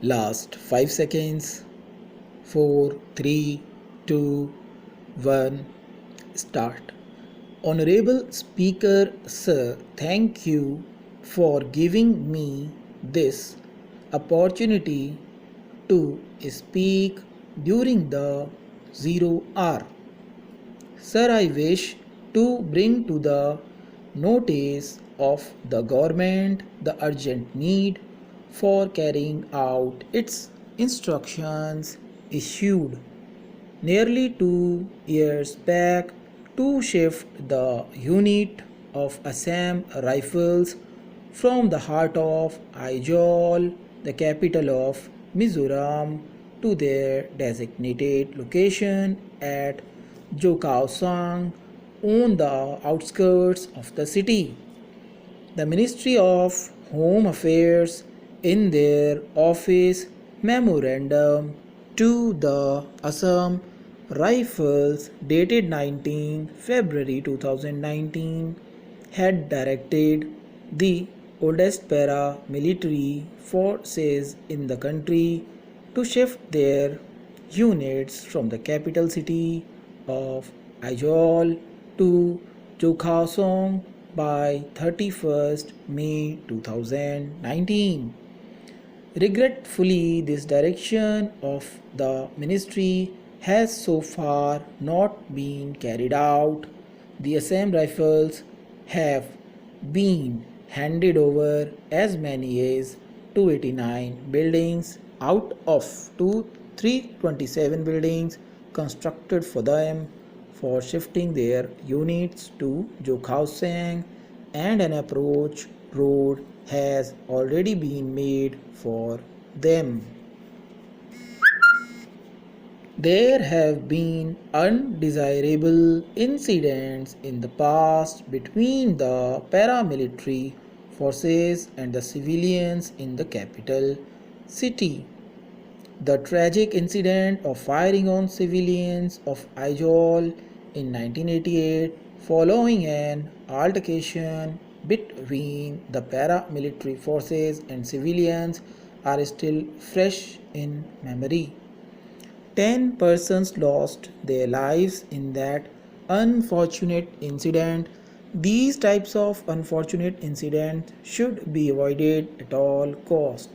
Last 5 seconds. 4, 3, 2, 1. Start. Honorable Speaker, Sir, thank you for giving me this opportunity to speak during the zero hour. Sir, I wish to bring to the notice of the government the urgent need for carrying out its instructions issued nearly 2 years back to shift the unit of Assam Rifles from the heart of Aizawl, the capital of Mizoram, to their designated location at Jokaosang on the outskirts of the city. The Ministry of Home Affairs, in their office memorandum to the Assam Rifles dated 19 February 2019, had directed the oldest paramilitary forces in the country to shift their units from the capital city of Aizawl to Jokhasong by 31st May 2019. Regretfully, this direction of the ministry has so far not been carried out. The Assam Rifles have been handed over as many as 289 buildings out of 327 buildings constructed for them for shifting their units to Jokhaussang, and an approach road has already been made for them. There have been undesirable incidents in the past between the paramilitary forces and the civilians in the capital city. The tragic incident of firing on civilians of Aizawl in 1988 following an altercation between the paramilitary forces and civilians are still fresh in memory. 10 persons lost their lives in that unfortunate incident. These types of unfortunate incidents should be avoided at all cost.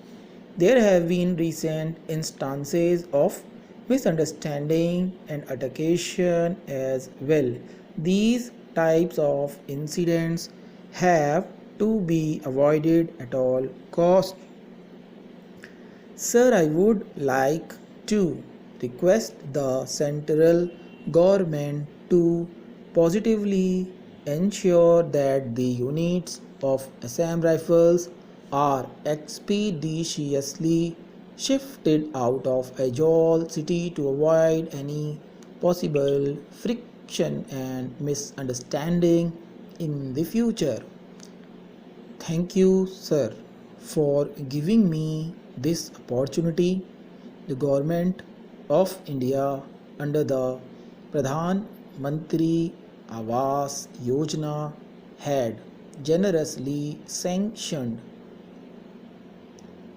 There have been recent instances of misunderstanding and altercation as well. These types of incidents have to be avoided at all costs. Sir, I would like to request the central government to positively ensure that the units of Assam Rifles are expeditiously shifted out of Aizawl city to avoid any possible friction and misunderstanding in the future. Thank you, sir, for giving me this opportunity. The government of India under the Pradhan Mantri Awas Yojana had generously sanctioned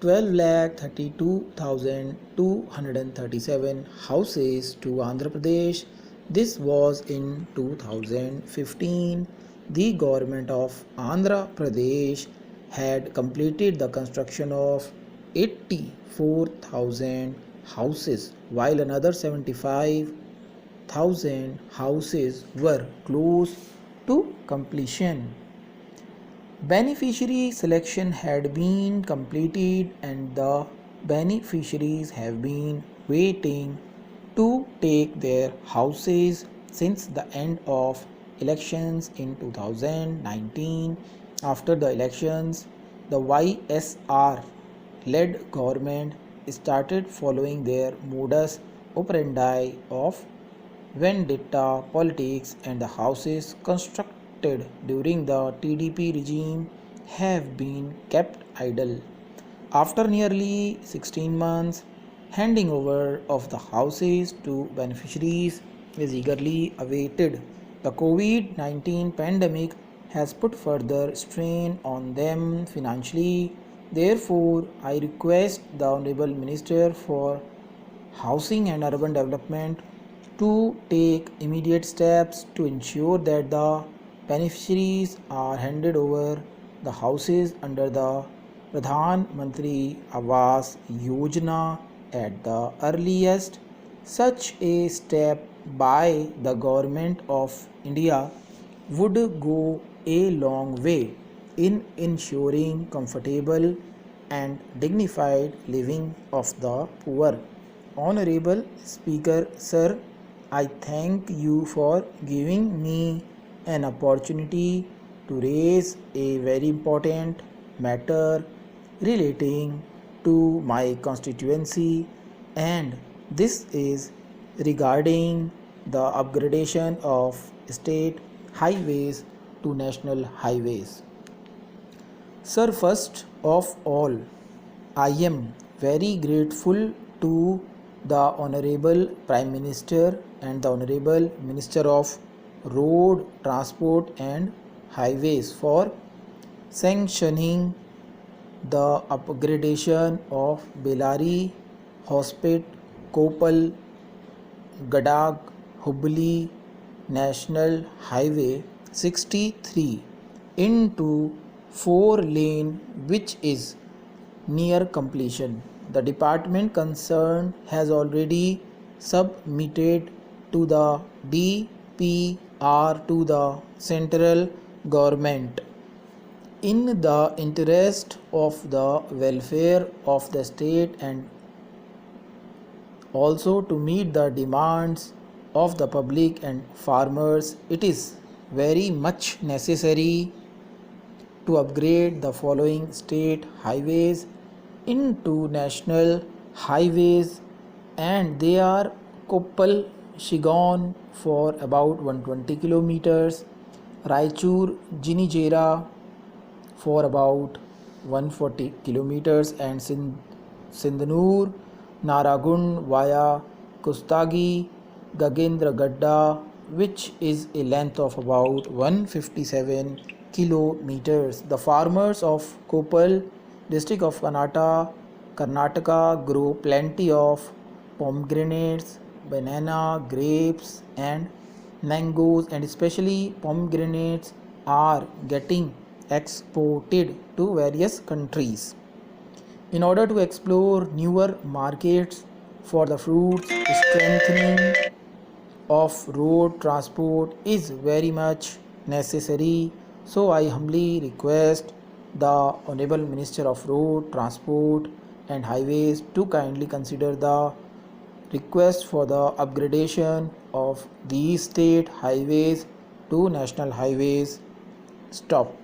12,32,237 houses to Andhra Pradesh. This was in 2015. The government of Andhra Pradesh had completed the construction of 84,000 houses, while another 75,000 houses were close to completion. Beneficiary selection had been completed and the beneficiaries have been waiting to take their houses since the end of elections in 2019. After the elections, the YSR led government started following their modus operandi of vendetta politics, and the houses constructed during the TDP regime have been kept idle. After nearly 16 months, handing over of the houses to beneficiaries is eagerly awaited. The COVID-19 pandemic has put further strain on them financially. Therefore, I request the Honorable Minister for Housing and Urban Development to take immediate steps to ensure that the beneficiaries are handed over the houses under the Pradhan Mantri Awas Yojana at the earliest. Such a step by the Government of India would go a long way in ensuring comfortable and dignified living of the poor. Honorable Speaker, Sir, I thank you for giving me an opportunity to raise a very important matter relating to my constituency, and this is regarding the upgradation of state highways to national highways. Sir, first of all, I am very grateful to the Honorable Prime Minister and the Honorable Minister of Road, Transport and Highways for sanctioning the upgradation of Belari Hospit Kopal Gadag Hubli National Highway 63 into 4 lane, which is near completion. The department concerned has already submitted to the DPR to the central government. In the interest of the welfare of the state and also to meet the demands of the public and farmers, it is very much necessary to upgrade the following state highways into national highways, and they are Koppal Shigaon for about 120 kilometers, Raichur Jinijera for about 140 kilometers, and Sindhanur Naragund via Kustagi Gagendra Gadda, which is a length of about 157 kilometers. The farmers of Koppal, district of Karnataka grow plenty of pomegranates, banana, grapes and mangoes, and especially pomegranates are getting exported to various countries. In order to explore newer markets for the fruits, strengthening of road transport is very much necessary. So I humbly request the Honorable Minister of Road, Transport and Highways to kindly consider the request for the upgradation of these state highways to national highways. Stop.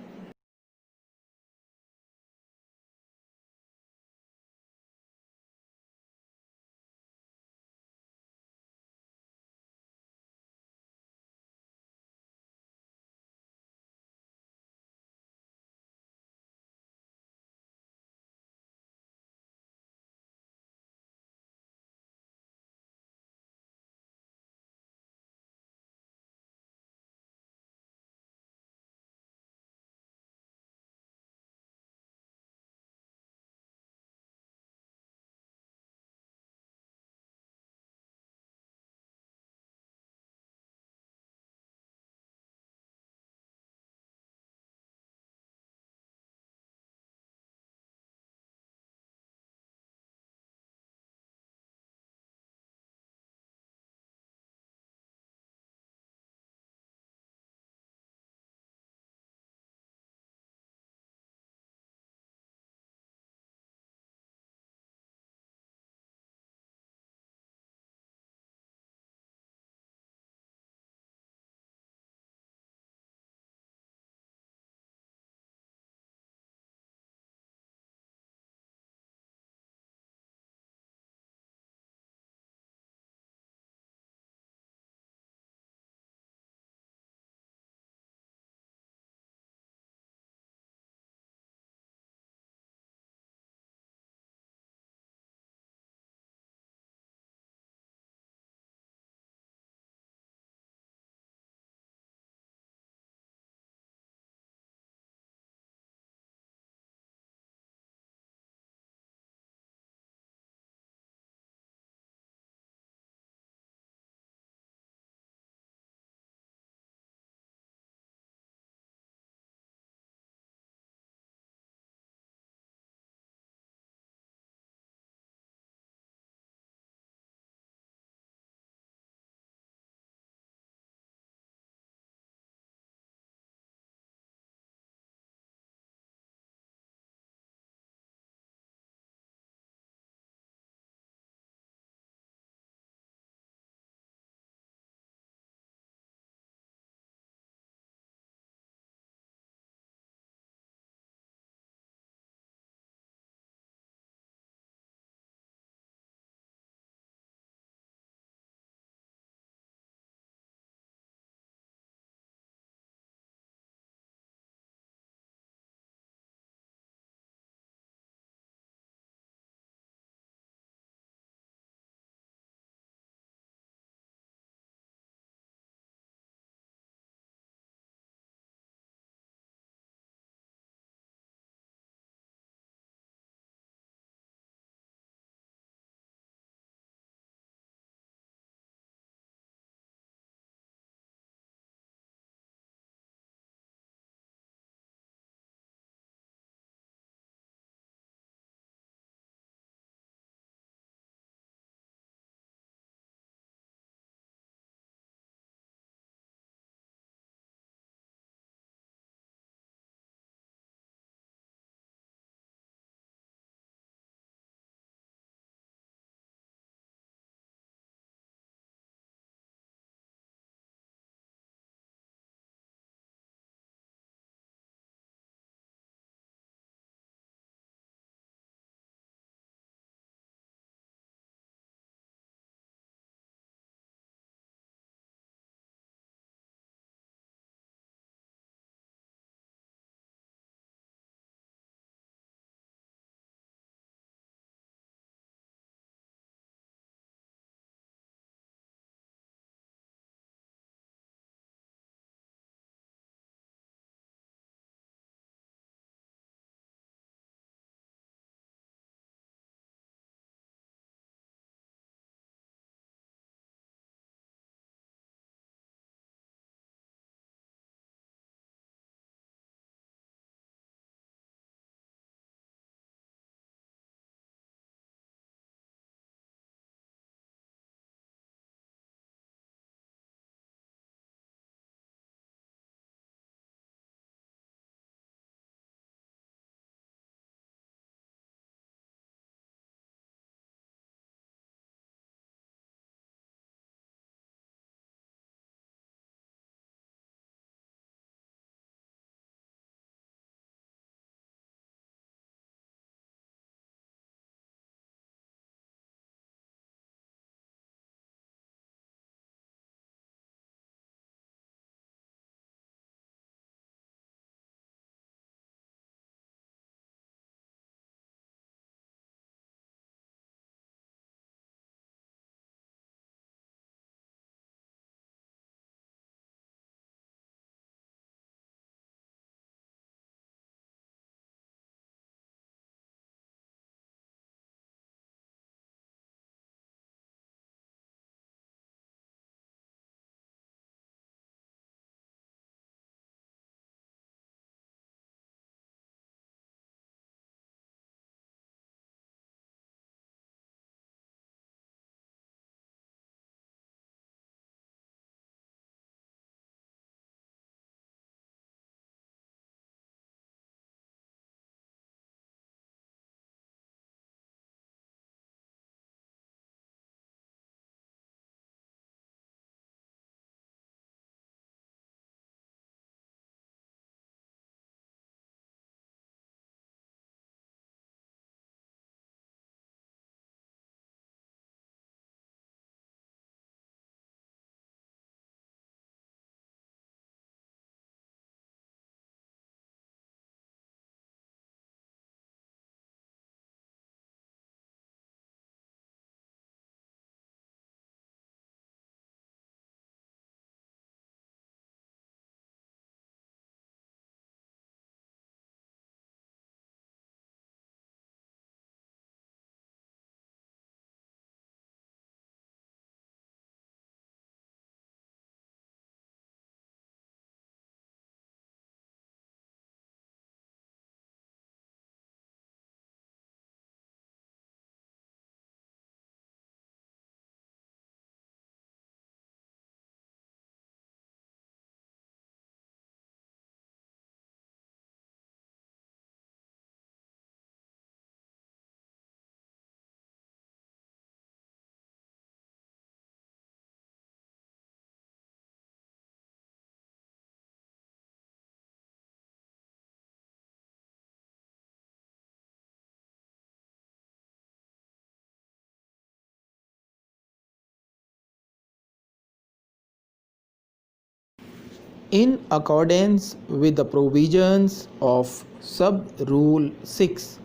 in accordance with the provisions of Sub Rule 6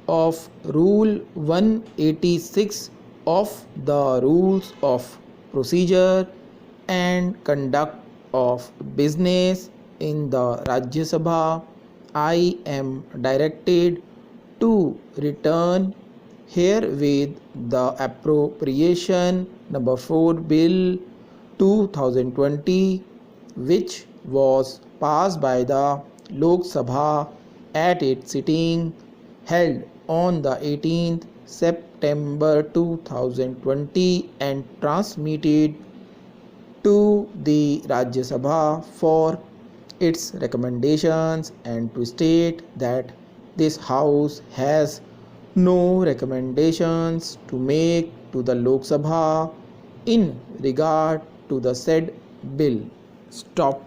of Rule 186 of the Rules of Procedure and Conduct of Business in the Rajya Sabha, I am directed to return herewith the appropriation number 4 bill 2020, which was passed by the Lok Sabha at its sitting held on the 18th September 2020 and transmitted to the Rajya Sabha for its recommendations, and to state that this House has no recommendations to make to the Lok Sabha in regard to the said bill. Stop.